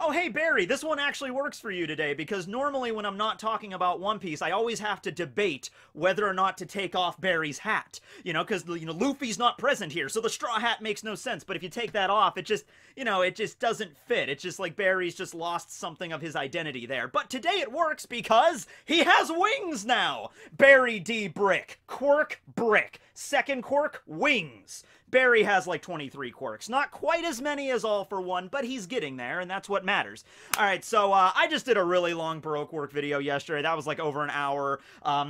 Oh, hey, Barry, this one actually works for you today because normally when I'm not talking about One Piece, I always have to debate whether or not to take off Barry's hat. Because, Luffy's not present here, so the straw hat makes no sense. But if you take that off, it just, it just doesn't fit. It's just like Barry's just lost something of his identity there. But today it works because he has wings now. Barry D. Brick. Quirk Brick. Second quirk, wings. Barry has like 23 quirks. Not quite as many as All for One, but he's getting there, and that's what matters. Alright, so I just did a really long Baroque work video yesterday. That was like over an hour.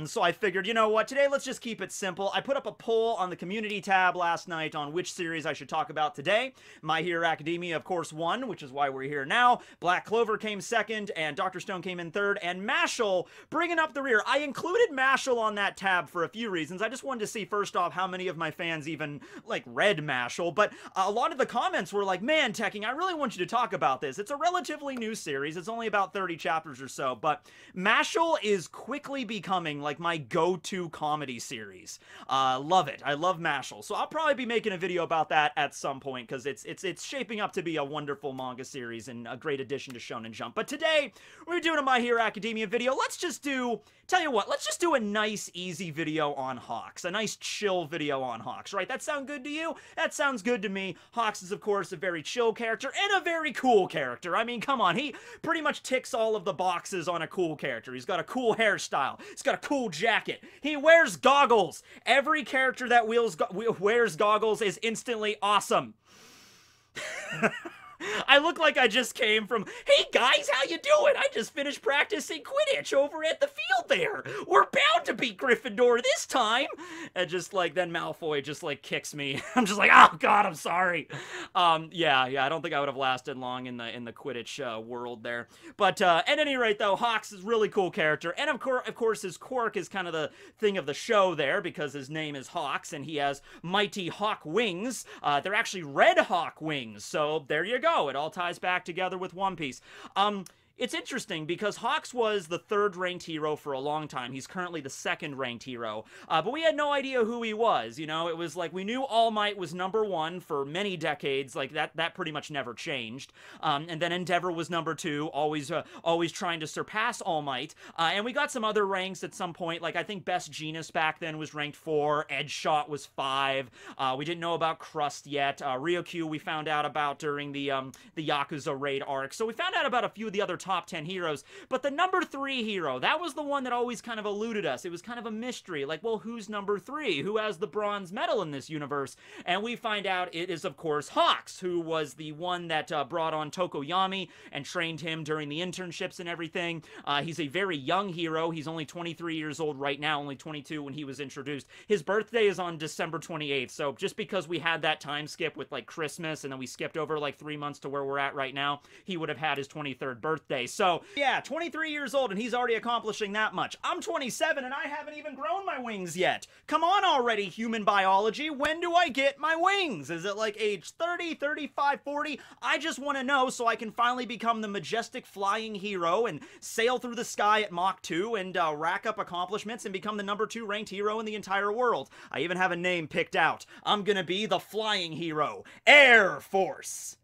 So I figured, you know what, today let's just keep it simple. I put up a poll on the community tab last night on which series I should talk about today. My Hero Academia, of course, won, which is why we're here now. Black Clover came second, and Dr. Stone came in third, and Mashle bringing up the rear. I included Mashle on that tab for a few reasons. I just wanted to see, first off, how many of my fans even, read Mashle, but a lot of the comments were like, man, Tekking, I really want you to talk about this. It's a relatively new series. It's only about 30 chapters or so, but Mashle is quickly becoming, my go-to comedy series. Love it. I love Mashle. So I'll probably be making a video about that at some point, because it's shaping up to be a wonderful manga series and a great addition to Shonen Jump. But today, we're doing a My Hero Academia video. Let's just do a nice, easy video on Hawks. A nice, chill video on Hawks, right? That sound good to you? That sounds good to me. Hawks is, of course, a very chill character and a very cool character. I mean, come on. He pretty much ticks all of the boxes on a cool character. He's got a cool hairstyle. He's got a cool jacket. He wears goggles. Every character that wears goggles is instantly awesome. I look like I just came from, hey guys, how you doing? I just finished practicing Quidditch over at the field there. We're bound to beat Gryffindor this time. And just then Malfoy just kicks me. I'm just like, oh god, I'm sorry. Yeah, I don't think I would have lasted long in the Quidditch world there. But at any rate though, Hawks is a really cool character. And of course his quirk is kind of the thing of the show there because his name is Hawks and he has mighty hawk wings. They're actually red hawk wings. So there you go. It all ties back together with One Piece. It's interesting because Hawks was the third-ranked hero for a long time. He's currently the second-ranked hero. But we had no idea who he was, It was we knew All Might was number one for many decades. That pretty much never changed. And then Endeavor was number two, always trying to surpass All Might. And we got some other ranks at some point. I think Best Genus back then was ranked 4. Edgeshot was 5. We didn't know about Crust yet. Ryukyu we found out about during the Yakuza raid arc. So we found out about a few of the other top 10 heroes, but the number 3 hero, that was the one that always kind of eluded us. It was kind of a mystery, well, who's number 3? Who has the bronze medal in this universe? And we find out it is, of course, Hawks, who was the one that brought on Tokoyami and trained him during the internships and everything. He's a very young hero. He's only 23 years old right now, only 22 when he was introduced. His birthday is on December 28th, so just because we had that time skip with, Christmas, and then we skipped over, 3 months to where we're at right now, he would have had his 23rd birthday. So, yeah, 23 years old and he's already accomplishing that much. I'm 27 and I haven't even grown my wings yet. Come on already, human biology. When do I get my wings? Is it age 30, 35, 40? I just want to know so I can finally become the majestic flying hero and sail through the sky at Mach 2 and rack up accomplishments and become the number 2 ranked hero in the entire world. I even have a name picked out. I'm gonna be the flying hero. Air Force.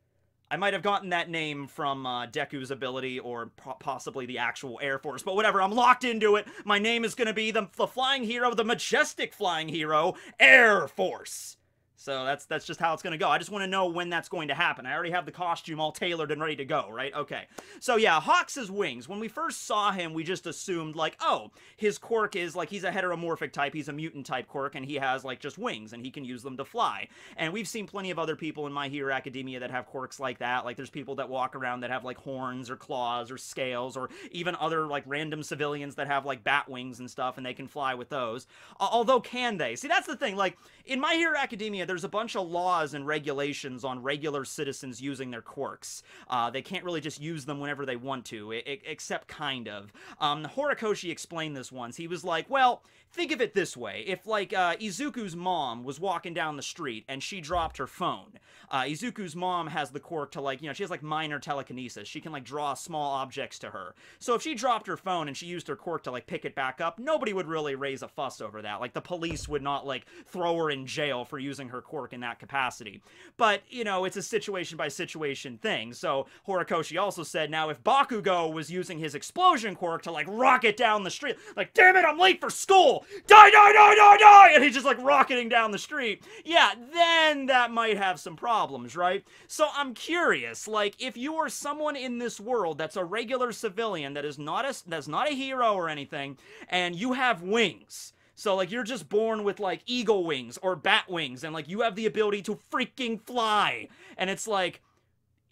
I might have gotten that name from Deku's ability or possibly the actual Air Force, but whatever, I'm locked into it. My name is going to be the flying hero, the majestic flying hero, Air Force. So that's just how it's going to go. I just want to know when that's going to happen. I already have the costume all tailored and ready to go, right? Okay. So yeah, Hawks' wings. When we first saw him, we just assumed oh, his quirk is he's a heteromorphic type. He's a mutant type quirk and he has just wings and he can use them to fly. And we've seen plenty of other people in My Hero Academia that have quirks like that. There's people that walk around that have horns or claws or scales or even other random civilians that have bat wings and stuff and they can fly with those. Although can they? See, that's the thing. In My Hero Academia, there's a bunch of laws and regulations on regular citizens using their quirks. They can't really just use them whenever they want to, except kind of. Horikoshi explained this once. He was like, well, think of it this way. If, Izuku's mom was walking down the street and she dropped her phone, Izuku's mom has the quirk to, she has, minor telekinesis. She can, draw small objects to her. So if she dropped her phone and she used her quirk to, pick it back up, nobody would really raise a fuss over that. The police would not, throw her in jail for using her her quirk in that capacity. But, you know, it's a situation by situation thing. So Horikoshi also said, now if Bakugo was using his explosion quirk to like rocket down the street, like, damn it, I'm late for school, die, die, die, die, die, and he's just like rocketing down the street, yeah, then that might have some problems, right? So I'm curious, like, if you are someone in this world that's a regular civilian, that's not a hero or anything, and you have wings, so, like, you're just born with, like, eagle wings or bat wings, and, like, you have the ability to freaking fly. And it's like,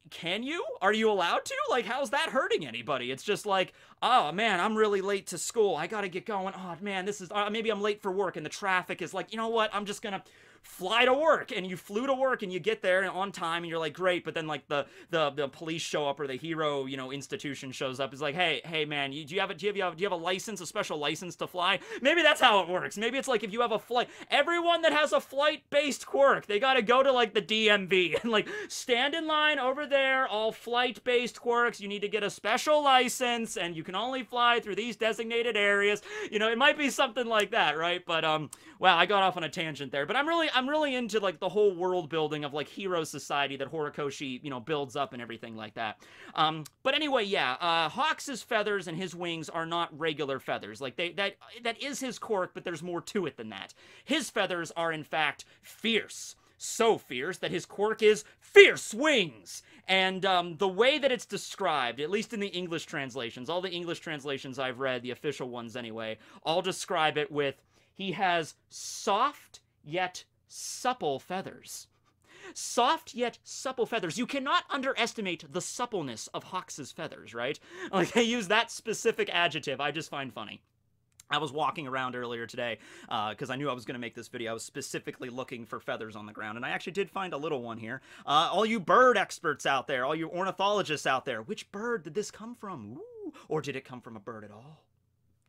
can you? Are you allowed to? Like, how's that hurting anybody? It's just like, oh, man, I'm really late to school. I gotta get going. Oh, man, this is, maybe I'm late for work, and the traffic is like, you know what? I'm just gonna fly to work. And you flew to work, and you get there on time, and you're like, great. But then, like, the police show up, or the hero, you know, institution shows up. It's like, hey, man, do you have a license, a special license to fly? Maybe that's how it works. Maybe it's like, if you have a flight, everyone that has a flight-based quirk, they gotta go to, like, the DMV and, like, stand in line over there, all flight-based quirks. You need to get a special license, and you can only fly through these designated areas. You know, it might be something like that, right? But, wow, I got off on a tangent there. But I'm really into, like, the whole world building of, like, hero society that Horikoshi, you know, builds up and everything like that. But anyway, yeah, Hawks' feathers and his wings are not regular feathers. Like, that is his quirk, but there's more to it than that. His feathers are, in fact, fierce. So fierce that his quirk is fierce wings. And the way that it's described, at least in the English translations, all the English translations I've read, the official ones anyway, all describe it with, he has soft yet supple feathers. Soft yet supple feathers. You cannot underestimate the suppleness of Hawks' feathers, right? Like, they use that specific adjective, I just find funny. I was walking around earlier today because I knew I was going to make this video. I was specifically looking for feathers on the ground, and I actually did find a little one here. All you bird experts out there, all you ornithologists out there, which bird did this come from? Ooh, or did it come from a bird at all?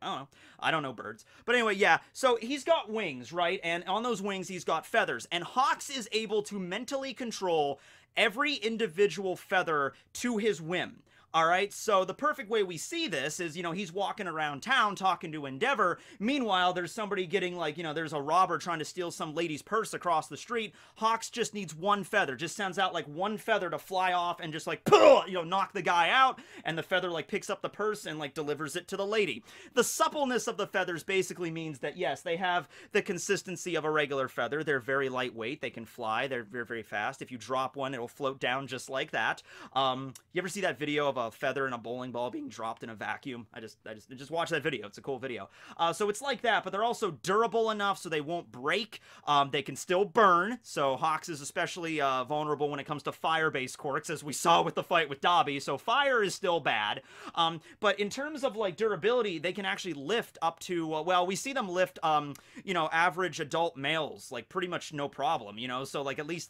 I don't know. I don't know birds. But anyway, yeah, so he's got wings, right? And on those wings, he's got feathers. And Hawks is able to mentally control every individual feather to his whim. All right, so the perfect way we see this is, you know, he's walking around town talking to Endeavor. Meanwhile, there's somebody getting, like, you know, there's a robber trying to steal some lady's purse across the street. Hawks just needs one feather, just sends out, like, one feather to fly off and just, like, you know, knock the guy out. And the feather, like, picks up the purse and, like, delivers it to the lady. The suppleness of the feathers basically means that, yes, they have the consistency of a regular feather. They're very lightweight. They can fly. They're very, very fast. If you drop one, it'll float down just like that. You ever see that video of a feather and a bowling ball being dropped in a vacuum? I just watched that video. It's a cool video. So it's like that, but they're also durable enough so they won't break. They can still burn, so Hawks is especially vulnerable when it comes to fire-based quirks, as we saw with the fight with Dabi, so fire is still bad. But in terms of, like, durability, they can actually lift up to, well, we see them lift, you know, average adult males, like, pretty much no problem, you know, so, like, at least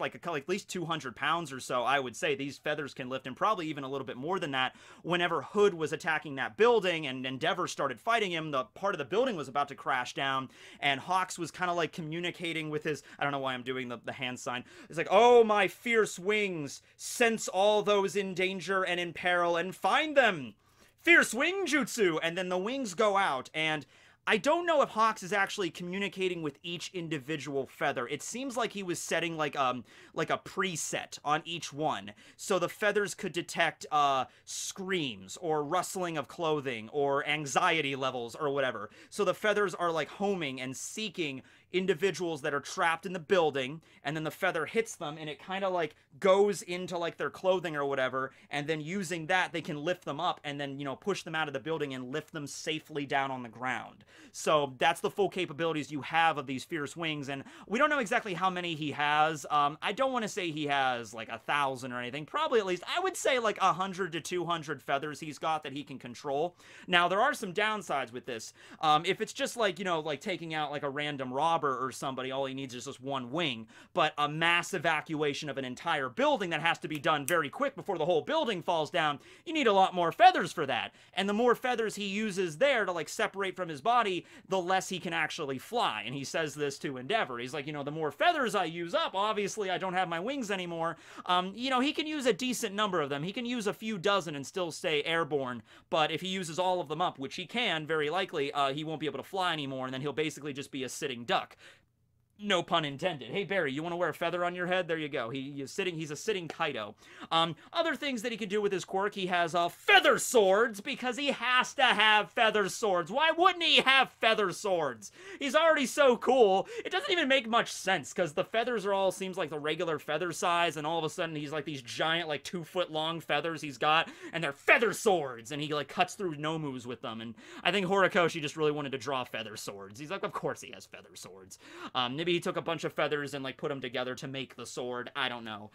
200 pounds or so, I would say these feathers can lift, and probably even a little bit more than that. Whenever Hood was attacking that building and Endeavor started fighting him, the part of the building was about to crash down, and Hawks was kind of like communicating with his, I don't know why I'm doing the hand sign. It's like, oh, my fierce wings, sense all those in danger and in peril and find them. Fierce wing jutsu! And then the wings go out, and I don't know if Hawks is actually communicating with each individual feather. It seems like he was setting like a preset on each one, so the feathers could detect screams or rustling of clothing or anxiety levels or whatever. So the feathers are like homing and seeking individuals that are trapped in the building, and then the feather hits them, and it kind of like goes into like their clothing or whatever, and then using that they can lift them up and then, you know, push them out of the building and lift them safely down on the ground. So that's the full capabilities you have of these fierce wings, and we don't know exactly how many he has. I don't want to say he has like 1,000 or anything. Probably at least, I would say like 100 to 200 feathers he's got that he can control. Now there are some downsides with this. If it's just like, you know, like taking out like a random robber or somebody, all he needs is just one wing. But a mass evacuation of an entire building that has to be done very quick before the whole building falls down, you need a lot more feathers for that. And the more feathers he uses there to like separate from his body, the less he can actually fly. And he says this to Endeavor. He's like, you know, the more feathers I use up, obviously I don't have my wings anymore. You know, he can use a decent number of them. He can use a few dozen and still stay airborne. But if he uses all of them up, which he can, very likely, he won't be able to fly anymore, and then he'll basically just be a sitting duck. No pun intended. Hey Barry, you want to wear a feather on your head? There you go. He's a sitting Kaido. Other things that he can do with his quirk, he has feather swords because he has to have feather swords. Why wouldn't he have feather swords? He's already so cool. It doesn't even make much sense because the feathers are all seems like the regular feather size, and all of a sudden he's like these giant like 2-foot long feathers he's got, and they're feather swords, and he like cuts through Nomus with them. And I think Horikoshi just really wanted to draw feather swords. He's like, of course he has feather swords. Maybe he took a bunch of feathers and like put them together to make the sword. I don't know.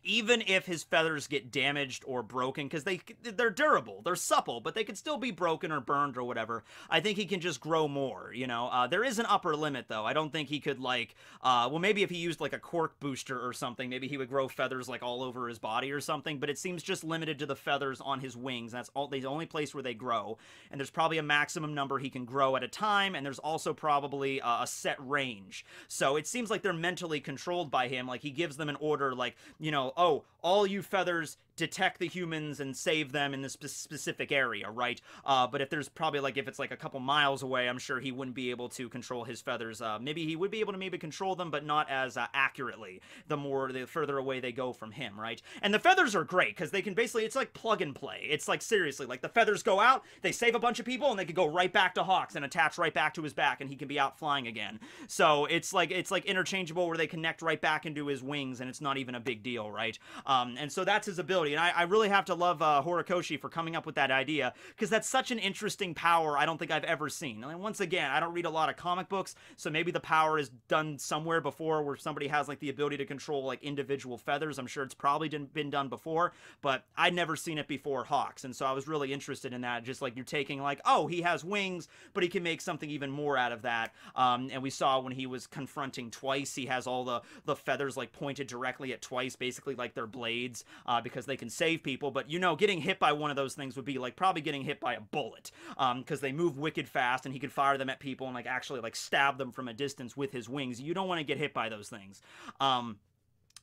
Even if his feathers get damaged or broken, because they're durable, they're supple, but they could still be broken or burned or whatever, I think he can just grow more, you know? There is an upper limit, though. I don't think he could, like, well, maybe if he used, like, a quirk booster or something, maybe he would grow feathers, like, all over his body or something, but it seems just limited to the feathers on his wings. That's the only place where they grow, and there's probably a maximum number he can grow at a time, and there's also probably a set range. So it seems like they're mentally controlled by him, like, he gives them an order, like, you know, oh, all you feathers detect the humans and save them in this specific area, right? But if there's probably like, if it's like a couple miles away, I'm sure he wouldn't be able to control his feathers. Maybe he would be able to maybe control them, but not as accurately the further away they go from him, right? And the feathers are great because they can basically, it's like plug and play. It's like seriously, like the feathers go out, they save a bunch of people, and they can go right back to Hawks and attach right back to his back, and he can be out flying again. So it's like interchangeable where they connect right back into his wings, and it's not even a big deal, right? And so that's his ability. And I really have to love Horikoshi for coming up with that idea, because that's such an interesting power I don't think I've ever seen. And once again, I don't read a lot of comic books, so maybe the power is done somewhere before where somebody has like the ability to control like individual feathers. I'm sure it's probably been done before, but I'd never seen it before Hawks. And so I was really interested in that. Just like you're taking like, oh, he has wings, but he can make something even more out of that. And we saw when he was confronting Twice, he has all the feathers like pointed directly at Twice, basically like they're blades, because they can save people. But you know, getting hit by one of those things would be like probably getting hit by a bullet, because they move wicked fast, and he could fire them at people and like actually like stab them from a distance with his wings. You don't want to get hit by those things.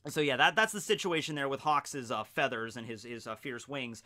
So yeah, that's the situation there with Hawks' feathers and his fierce wings.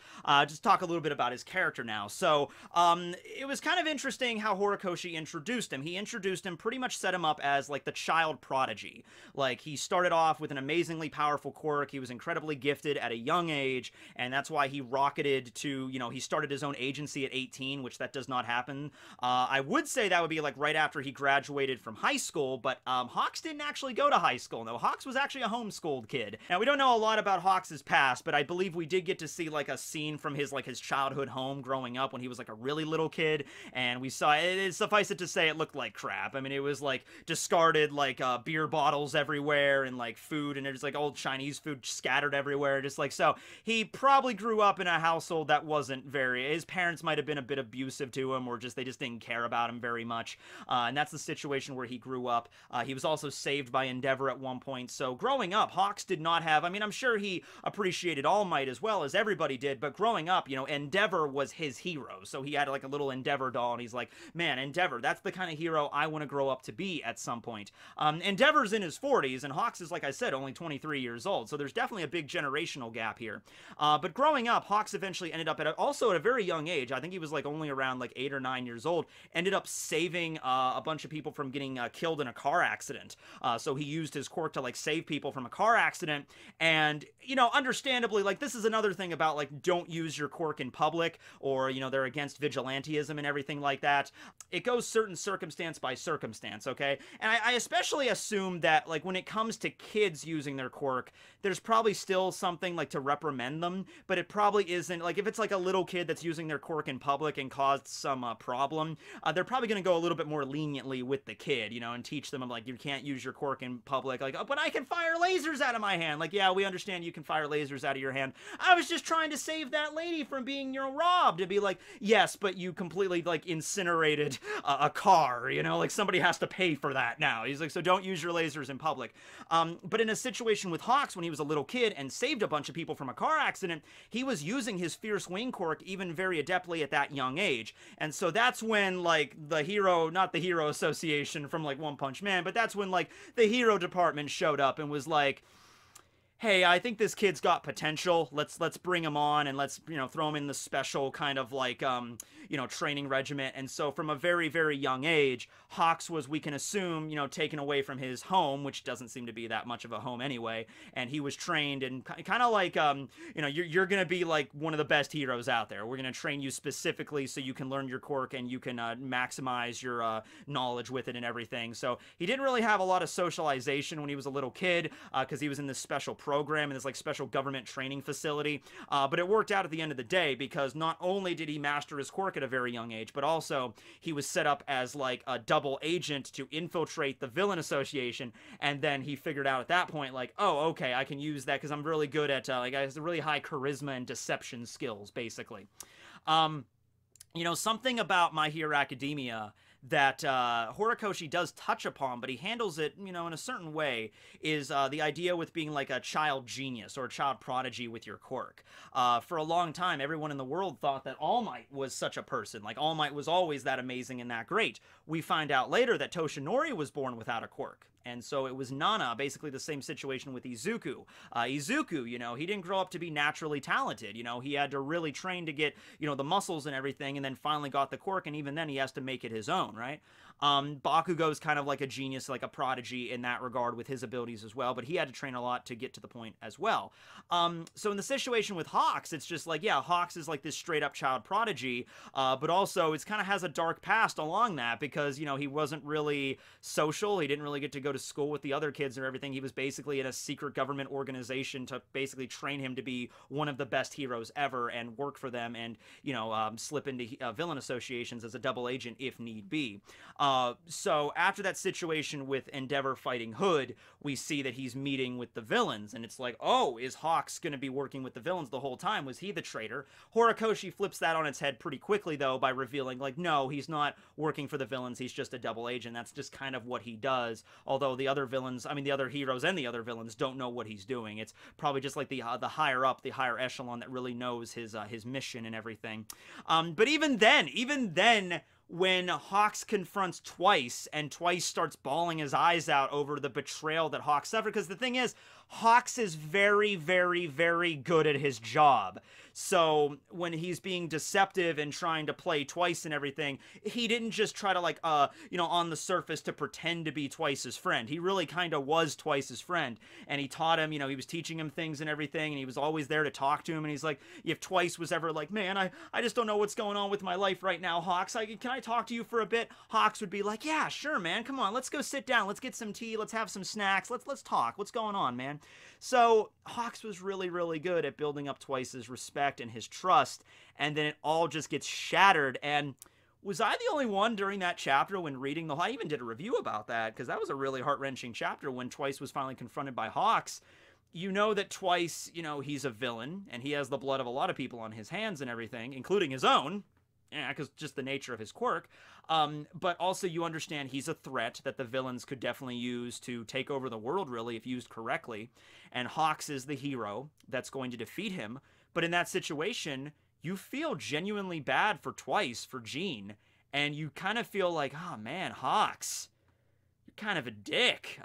Just talk a little bit about his character now. So it was kind of interesting how Horikoshi introduced him. He introduced him, pretty much set him up as like the child prodigy. Like he started off with an amazingly powerful quirk. He was incredibly gifted at a young age, and that's why he rocketed to, you know, he started his own agency at 18, which that does not happen. I would say that would be like right after he graduated from high school, but Hawks didn't actually go to high school. No, Hawks was actually a homeschool kid. Now, we don't know a lot about Hawks' past, but I believe we did get to see like a scene from his childhood home growing up when he was like a really little kid, and we saw it. Suffice it to say, it looked like crap. I mean, it was like discarded like beer bottles everywhere, and like food, and there's like old Chinese food scattered everywhere, just like so. He probably grew up in a household that wasn't very. His parents might have been a bit abusive to him, or just they just didn't care about him very much, and that's the situation where he grew up. He was also saved by Endeavor at one point. So growing up, Hawks did not have, I mean, I'm sure he appreciated All Might as well as everybody did, but growing up, you know, Endeavor was his hero. So he had like a little Endeavor doll, and he's like, man, Endeavor, that's the kind of hero I want to grow up to be at some point. Endeavor's in his 40s, and Hawks is, like I said, only 23 years old, so there's definitely a big generational gap here. But growing up, Hawks eventually ended up also at a very young age. I think he was like only around like 8 or 9 years old, ended up saving a bunch of people from getting killed in a car accident. So he used his quirk to like save people from a car accident. And, you know, understandably, like, this is another thing about like, don't use your quirk in public, or, you know, they're against vigilantism and everything like that. It goes certain circumstance by circumstance, okay? And I especially assume that like when it comes to kids using their quirk, there's probably still something like to reprimand them, but it probably isn't. Like if it's like a little kid that's using their quirk in public and caused some problem, they're probably going to go a little bit more leniently with the kid, you know, and teach them like, you can't use your quirk in public. Like, oh, but I can fire lasers out of my hand. Like, yeah, we understand you can fire lasers out of your hand. I was just trying to save that lady from being, you know, robbed. To be like, yes, but you completely like incinerated a car, you know, like somebody has to pay for that now. He's like, so don't use your lasers in public. But in a situation with Hawks, when he was a little kid and saved a bunch of people from a car accident, he was using his fierce wing quirk even very adeptly at that young age. And so that's when like the hero, not the Hero Association from like One Punch Man, but that's when like the hero department showed up and was like, hey, I think this kid's got potential. Let's bring him on and let's, throw him in the special kind of like training regiment. And so from a very, very young age, Hawks was, we can assume, taken away from his home, which doesn't seem to be that much of a home anyway, and he was trained and kind of like you're going to be like one of the best heroes out there. We're going to train you specifically so you can learn your quirk and you can maximize your knowledge with it and everything. So he didn't really have a lot of socialization when he was a little kid because he was in this special program in this like special government training facility, but it worked out at the end of the day because not only did he master his quirk at a very young age, but also he was set up as like a double agent to infiltrate the villain association, and then he figured out at that point like, oh, okay, I can use that because I'm really good at like I have really high charisma and deception skills basically. Something about My Hero Academia that Horikoshi does touch upon, but he handles it, in a certain way, is the idea with being like a child genius or a child prodigy with your quirk. For a long time, everyone in the world thought that All Might was such a person. Like, All Might was always that amazing and that great. We find out later that Toshinori was born without a quirk. And so it was Nana, basically the same situation with Izuku. Izuku, he didn't grow up to be naturally talented. He had to really train to get, the muscles and everything, and then finally got the quirk, and even then he has to make it his own, right? Bakugo's kind of like a genius, like a prodigy in that regard with his abilities as well, but he had to train a lot to get to the point as well. So in the situation with Hawks, it's just like, yeah, Hawks is like this straight up child prodigy, but also it's kind of has a dark past along that because, he wasn't really social. He didn't really get to go to school with the other kids or everything. He was basically in a secret government organization to basically train him to be one of the best heroes ever and work for them and, slip into villain associations as a double agent if need be. So after that situation with Endeavor fighting Hood, we see that he's meeting with the villains, and it's like, oh, is Hawks going to be working with the villains the whole time? Was he the traitor? Horikoshi flips that on its head pretty quickly, though, by revealing, like, no, he's not working for the villains, he's just a double agent. That's just kind of what he does, although the other villains, the other heroes and the other villains don't know what he's doing. It's probably just like the higher up, the higher echelon that really knows his mission and everything. But even then, when Hawks confronts Twice, and Twice starts bawling his eyes out over the betrayal that Hawks suffered, because the thing is, Hawks is very, very, very good at his job. So when he's being deceptive and trying to play Twice and everything, he didn't just try to like, on the surface to pretend to be Twice's friend. He really kind of was Twice's friend. And he taught him, he was teaching him things and everything, and he was always there to talk to him. And he's like, if Twice was ever like, man, I just don't know what's going on with my life right now, Hawks. Can I talk to you for a bit? Hawks would be like, yeah, sure, man. Come on, let's go sit down. Let's get some tea. Let's have some snacks. Let's talk. What's going on, man? So Hawks was really, really good at building up Twice's respect and his trust, and then it all just gets shattered. And was I the only one during that chapter when reading I even did a review about that, because that was a really heart-wrenching chapter when Twice was finally confronted by Hawks. You know that Twice, he's a villain, and he has the blood of a lot of people on his hands and everything, including his own. Yeah, because just the nature of his quirk. But also you understand he's a threat that the villains could definitely use to take over the world, really, if used correctly. And Hawks is the hero that's going to defeat him. But in that situation, you feel genuinely bad for Twice, for Jean. And you kind of feel like, oh man, Hawks, you're kind of a dick.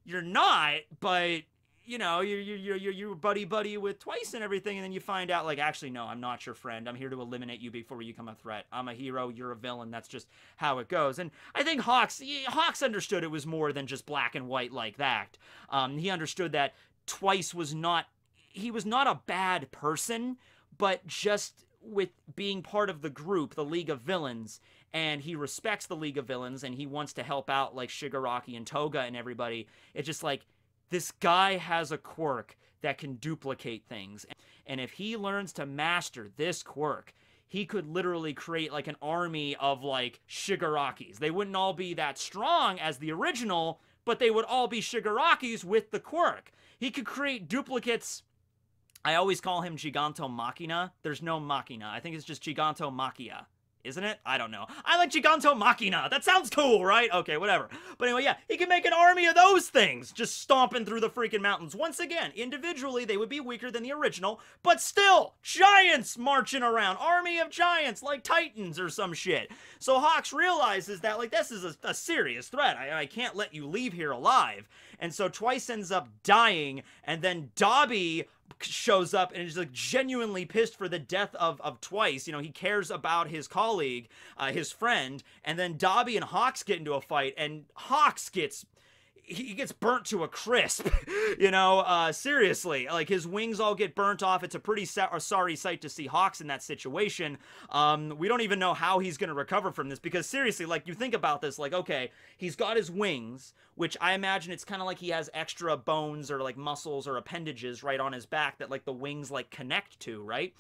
You're not, but you're buddy with Twice and everything, and then you find out, like, actually, no, I'm not your friend. I'm here to eliminate you before you become a threat. I'm a hero, you're a villain. That's just how it goes. And I think Hawks understood it was more than just black and white like that. He understood that Twice was not a bad person, but just with being part of the group, the League of Villains, and he respects the League of Villains, and he wants to help out, like, Shigaraki and Toga and everybody. It's just like, this guy has a quirk that can duplicate things. And if he learns to master this quirk, he could literally create like an army of like Shigarakis. They wouldn't all be that strong as the original, but they would all be Shigarakis with the quirk. He could create duplicates. I always call him Giganto Machina. There's no Machina. I think it's just Giganto Machia isn't it? I don't know. I like Giganto Machina. That sounds cool, right? Okay, whatever. But anyway, yeah, he can make an army of those things, just stomping through the freaking mountains. Once again, individually, they would be weaker than the original, but still, giants marching around. Army of giants, like Titans or some shit. So Hawks realizes that, like, this is a serious threat. I can't let you leave here alive. And so Twice ends up dying, and then Dabi shows up and is like genuinely pissed for the death of Twice. You know, he cares about his colleague, his friend, and then Dabi and Hawks get into a fight, and Hawks gets burnt to a crisp, you know, seriously, like his wings all get burnt off. It's a pretty sorry sight to see Hawks in that situation. We don't even know how he's going to recover from this, because seriously, like, you think about this, like, okay, he's got his wings, which I imagine it's kind of like he has extra bones or like muscles or appendages right on his back that like the wings like connect to, right?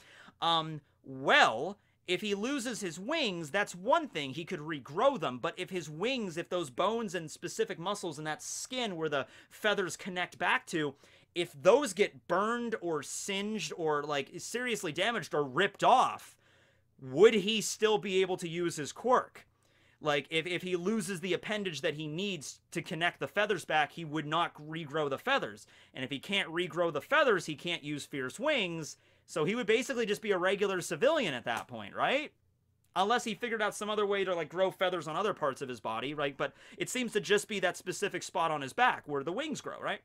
Well, if he loses his wings, that's one thing. He could regrow them. But if his wings, if those bones and specific muscles in that skin where the feathers connect back to, if those get burned or singed or like seriously damaged or ripped off, would he still be able to use his quirk? Like, if he loses the appendage that he needs to connect the feathers back, he would not regrow the feathers. And if he can't regrow the feathers, he can't use Fierce Wings. So he would basically just be a regular civilian at that point, right? Unless he figured out some other way to, like, grow feathers on other parts of his body, right? But it seems to just be that specific spot on his back where the wings grow, right?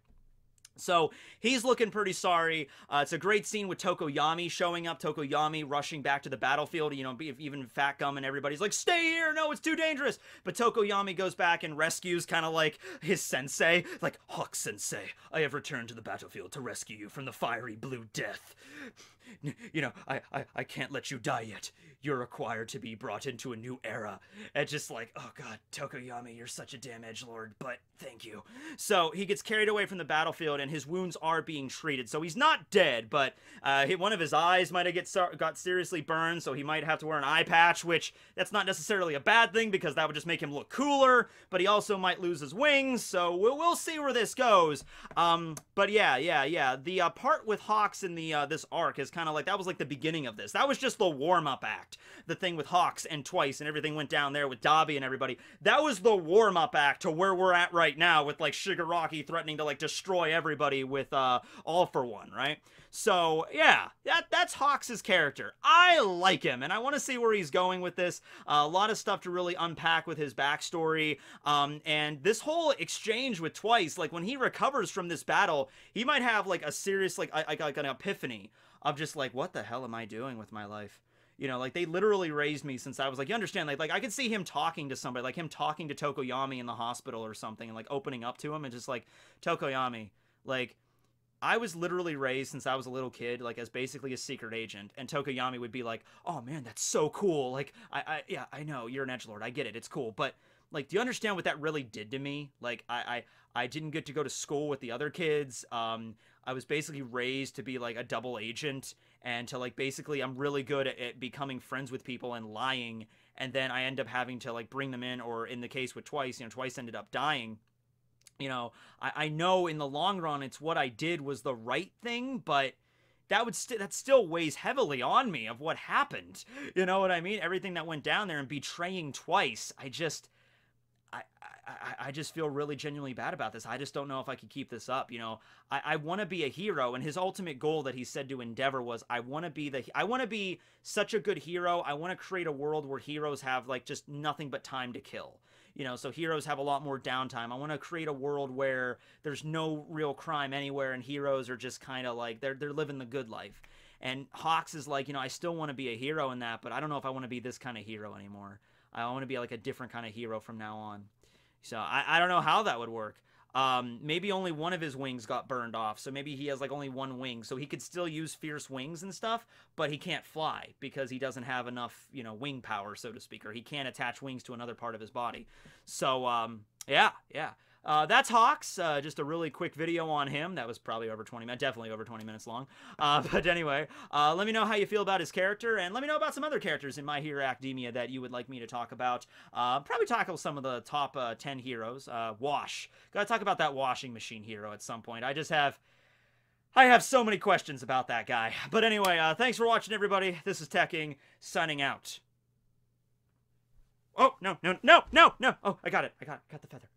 So he's looking pretty sorry. It's a great scene with Tokoyami showing up, Tokoyami rushing back to the battlefield. You know, even Fat Gum and everybody's like, stay here, no, it's too dangerous. But Tokoyami goes back and rescues kind of like his sensei, like, Hawk Sensei, I have returned to the battlefield to rescue you from the fiery blue death. You know, I can't let you die yet. You're required to be brought into a new era. And just like, oh god, Tokoyami, you're such a damn edgelord, but thank you. So he gets carried away from the battlefield, and his wounds are being treated. So he's not dead, but one of his eyes might have got seriously burned, so he might have to wear an eye patch, which that's not necessarily a bad thing, because that would just make him look cooler, but he also might lose his wings, so we'll see where this goes. But yeah. The part with Hawks in the this arc is kind of like, that was like the beginning of this. That was just the warm-up act. The thing with Hawks and Twice and everything went down there with Dabi and everybody. That was the warm-up act to where we're at right now with like Shigaraki threatening to like destroy everybody with All for One, right? So yeah, that's Hawks' character. I like him, and I want to see where he's going with this. A lot of stuff to really unpack with his backstory, and this whole exchange with Twice. Like, when he recovers from this battle, he might have like a serious like an epiphany of just like, what the hell am I doing with my life? You know, like, they literally raised me since I was like, you understand, like I could see him talking to somebody, like him talking to Tokoyami in the hospital or something, and like opening up to him and just like, Tokoyami, like, I was literally raised since I was a little kid, like, as basically a secret agent, and Tokoyami would be like, oh man, that's so cool, like, yeah, I know, you're an edgelord, I get it, it's cool, but, like, do you understand what that really did to me? Like, I didn't get to go to school with the other kids, I was basically raised to be, like, a double agent, and to, like, basically, I'm really good at becoming friends with people and lying, and then I end up having to, like, bring them in, or in the case with Twice, you know, Twice ended up dying. You know, I know in the long run, it's what I did was the right thing, but that still weighs heavily on me of what happened. You know what I mean? Everything that went down there, and betraying Twice, I just feel really genuinely bad about this. I just don't know if I could keep this up. You know, I want to be a hero, and his ultimate goal that he said to Endeavor was, I want to be such a good hero. I want to create a world where heroes have like just nothing but time to kill. You know, so heroes have a lot more downtime. I want to create a world where there's no real crime anywhere, and heroes are just kind of like, they're living the good life. And Hawks is like, you know, I still want to be a hero in that, but I don't know if I want to be this kind of hero anymore. I want to be like a different kind of hero from now on. So I don't know how that would work. Maybe only one of his wings got burned off, so maybe he has like only one wing, so he could still use fierce wings and stuff, but he can't fly because he doesn't have enough, you know, wing power, so to speak, or he can't attach wings to another part of his body. So yeah. That's Hawks. Just a really quick video on him. That was probably over 20 minutes, definitely over 20 minutes long. But anyway, let me know how you feel about his character, and let me know about some other characters in My Hero Academia that you would like me to talk about. Probably tackle some of the top 10 heroes. Wash. Gotta talk about that washing machine hero at some point. I have so many questions about that guy. But anyway, thanks for watching, everybody. This is Tekking, signing out. no, no, no, no, no. Oh, I got it. I got the feather.